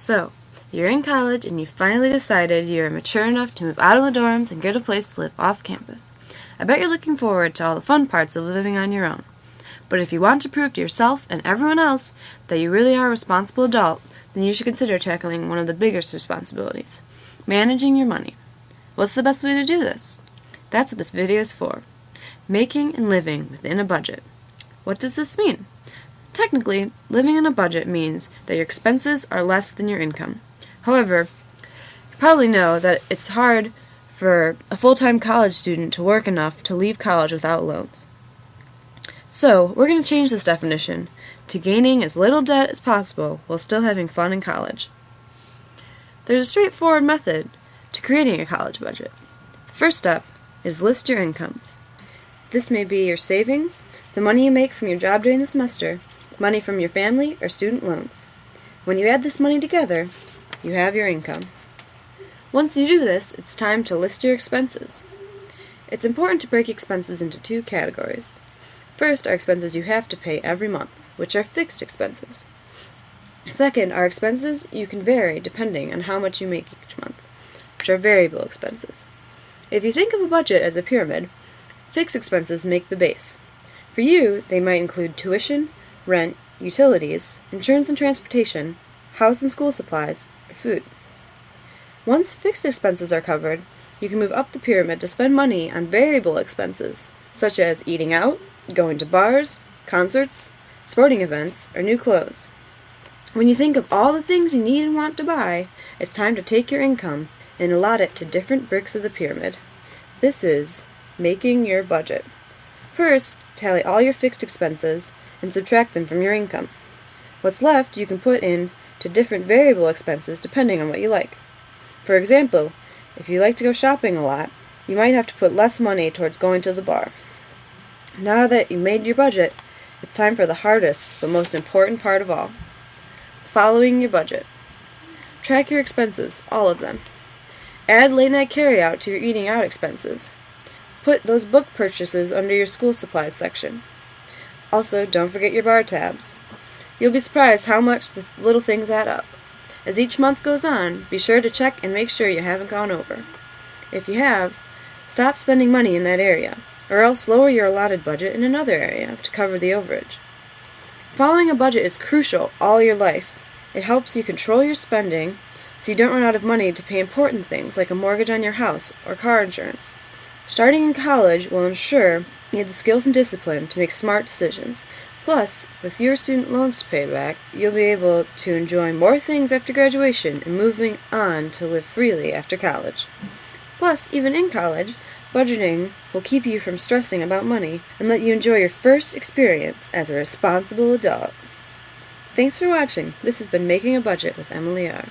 So, you're in college and you finally decided you're mature enough to move out of the dorms and get a place to live off campus. I bet you're looking forward to all the fun parts of living on your own. But if you want to prove to yourself and everyone else that you really are a responsible adult, then you should consider tackling one of the biggest responsibilities: managing your money. What's the best way to do this? That's what this video is for. Making and living within a budget. What does this mean? Technically, living on a budget means that your expenses are less than your income. However, you probably know that it's hard for a full-time college student to work enough to leave college without loans. So, we're going to change this definition to gaining as little debt as possible while still having fun in college. There's a straightforward method to creating a college budget. The first step is list your incomes. This may be your savings, the money you make from your job during the semester, money from your family, or student loans. When you add this money together, you have your income. Once you do this, it's time to list your expenses. It's important to break expenses into two categories. First are expenses you have to pay every month, which are fixed expenses. Second are expenses you can vary depending on how much you make each month, which are variable expenses. If you think of a budget as a pyramid, fixed expenses make the base. For you, they might include tuition, rent, utilities, insurance and transportation, house and school supplies, or food. Once fixed expenses are covered, you can move up the pyramid to spend money on variable expenses, such as eating out, going to bars, concerts, sporting events, or new clothes. When you think of all the things you need and want to buy, it's time to take your income and allot it to different bricks of the pyramid. This is making your budget. First, tally all your fixed expenses and subtract them from your income. What's left you can put in to different variable expenses depending on what you like. For example, if you like to go shopping a lot, you might have to put less money towards going to the bar. Now that you've made your budget, it's time for the hardest but most important part of all: following your budget. Track your expenses, all of them. Add late-night carryout to your eating out expenses. Put those book purchases under your school supplies section. Also, don't forget your bar tabs. You'll be surprised how much the little things add up. As each month goes on, be sure to check and make sure you haven't gone over. If you have, stop spending money in that area, or else lower your allotted budget in another area to cover the overage. Following a budget is crucial all your life. It helps you control your spending so you don't run out of money to pay important things like a mortgage on your house or car insurance. Starting in college will ensure you have the skills and discipline to make smart decisions. Plus, with fewer student loans to pay back, you'll be able to enjoy more things after graduation and moving on to live freely after college. Plus, even in college, budgeting will keep you from stressing about money and let you enjoy your first experience as a responsible adult. Thanks for watching. This has been Making a Budget with Emily R.